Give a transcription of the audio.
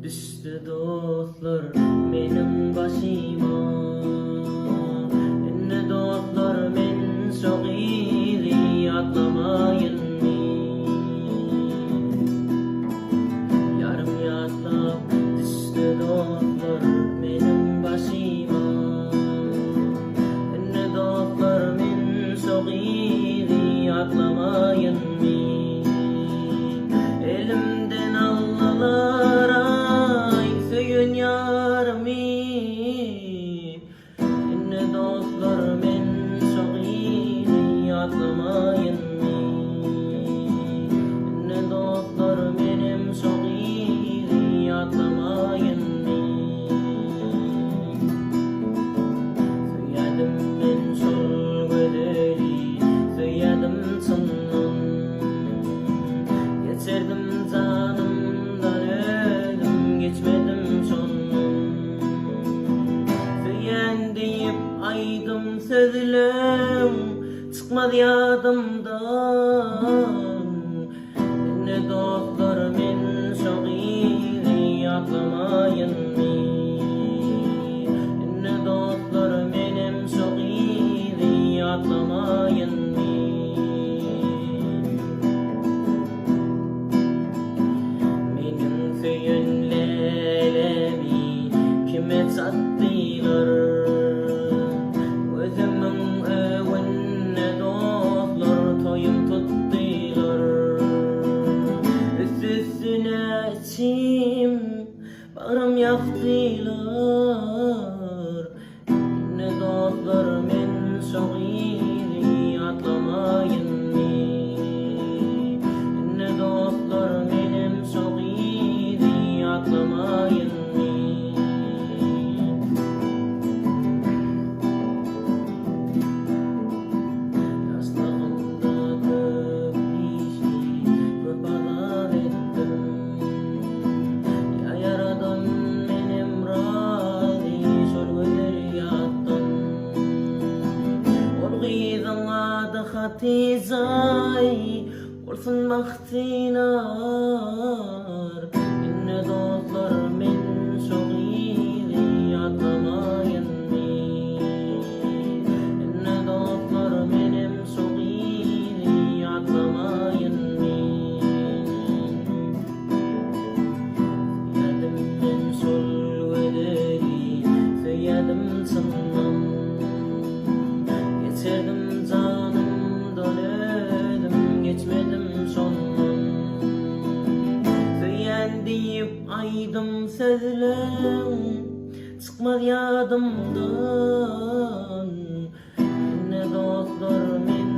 Düştü dostlar benim başıma. Ne dostlar men çok iyiydi atlamayın mi? Yarım yaslap düştü dostlar benim başıma. Ne dostlar men çok iyiydi atlamayın mi? Elimden allalar ay söyün yarımı. Ne dostlar men çok iyiydi atlamayın mi? Ne dostlar benim çok iyiydi atlamayın mi? Söyledim ben sol bedeli, söyledim sınırım. Geçirdim canımdan öldüm, geçmedim sonum. Söylen deyip aydım sözlüm, çıkmadı yadımdan. Ne dostlar men çok iyiydi atlamayın mi? Ne dostlar benim çok iyiydi atlamayın mi? Benim söyünlerimi kime sattılar? Özümün önüne dostlar toyum tuttular. Üstüne içim bağrım yaktılar. Ne dostlar men çok iyiydi atlamayın mi? Ne dostlar benim çok iyiydi atlamayın mi? Yastığımda köp işi kurbanlar ettim. Ya yaradan benim razı şol yattım. Ol gıydanladı hatizay olsun baktinar. Ne dostlar men çok iyiydi atlamayın mi? Ne dostlar benim çok iyiydi atlamayın mi? Söyledim ben sol bedeli, söyledim sınırım. Geçirdim canımdan öldüm, geçmedim sonum. Söylen deyip aydım sözlüm, çıkmadı yadımdan. Ne dostlar men